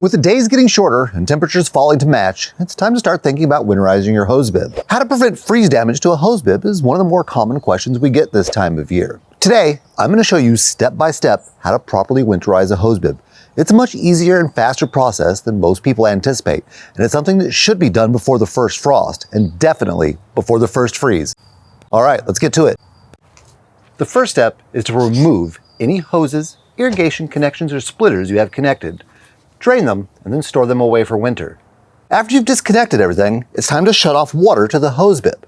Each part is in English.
With the days getting shorter and temperatures falling to match, it's time to start thinking about winterizing your hose bib. How to prevent freeze damage to a hose bib is one of the more common questions we get this time of year. Today, I'm going to show you step by step how to properly winterize a hose bib. It's a much easier and faster process than most people anticipate, and it's something that should be done before the first frost, and definitely before the first freeze. All right, let's get to it. The first step is to remove any hoses, irrigation connections, or splitters you have connected. Drain them, and then store them away for winter. After you've disconnected everything, it's time to shut off water to the hose bib.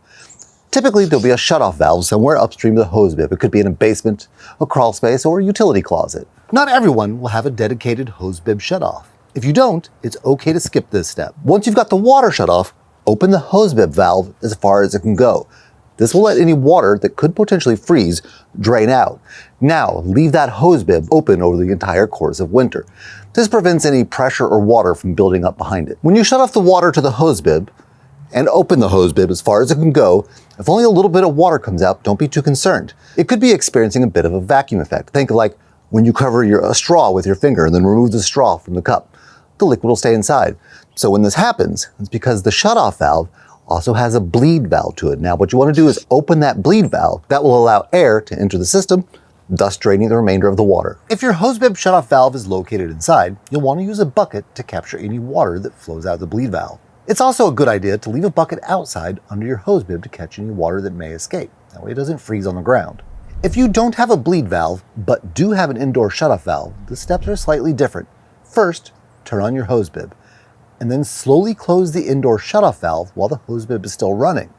Typically, there'll be a shutoff valve somewhere upstream of the hose bib. It could be in a basement, a crawl space, or a utility closet. Not everyone will have a dedicated hose bib shutoff. If you don't, it's okay to skip this step. Once you've got the water shut off, open the hose bib valve as far as it can go. This will let any water that could potentially freeze drain out. Now, leave that hose bib open over the entire course of winter. This prevents any pressure or water from building up behind it. When you shut off the water to the hose bib and open the hose bib as far as it can go, if only a little bit of water comes out, don't be too concerned. It could be experiencing a bit of a vacuum effect. Think of like when you cover a straw with your finger and then remove the straw from the cup. The liquid will stay inside. So when this happens, it's because the shutoff valve also has a bleed valve to it. Now, what you want to do is open that bleed valve. That will allow air to enter the system, thus draining the remainder of the water. If your hose bib shutoff valve is located inside, you'll want to use a bucket to capture any water that flows out of the bleed valve. It's also a good idea to leave a bucket outside under your hose bib to catch any water that may escape. That way it doesn't freeze on the ground. If you don't have a bleed valve, but do have an indoor shutoff valve, the steps are slightly different. First, turn on your hose bib, and then slowly close the indoor shutoff valve while the hose bib is still running.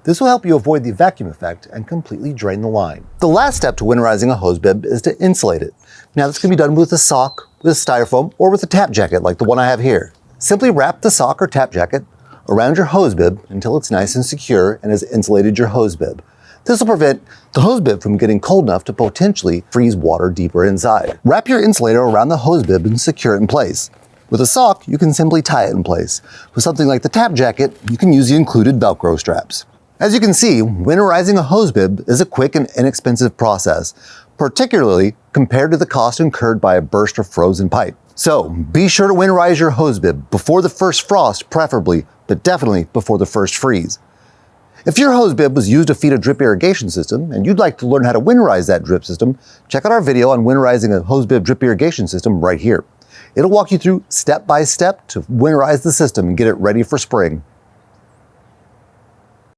This will help you avoid the vacuum effect and completely drain the line. The last step to winterizing a hose bib is to insulate it. Now this can be done with a sock, with a styrofoam, or with a tap jacket like the one I have here. Simply wrap the sock or tap jacket around your hose bib until it's nice and secure and has insulated your hose bib. This will prevent the hose bib from getting cold enough to potentially freeze water deeper inside. Wrap your insulator around the hose bib and secure it in place. With a sock, you can simply tie it in place. With something like the tap jacket, you can use the included Velcro straps. As you can see, winterizing a hose bib is a quick and inexpensive process, particularly compared to the cost incurred by a burst or frozen pipe. So be sure to winterize your hose bib before the first frost, preferably, but definitely before the first freeze. If your hose bib was used to feed a drip irrigation system and you'd like to learn how to winterize that drip system, check out our video on winterizing a hose bib drip irrigation system right here. It'll walk you through step by step to winterize the system and get it ready for spring.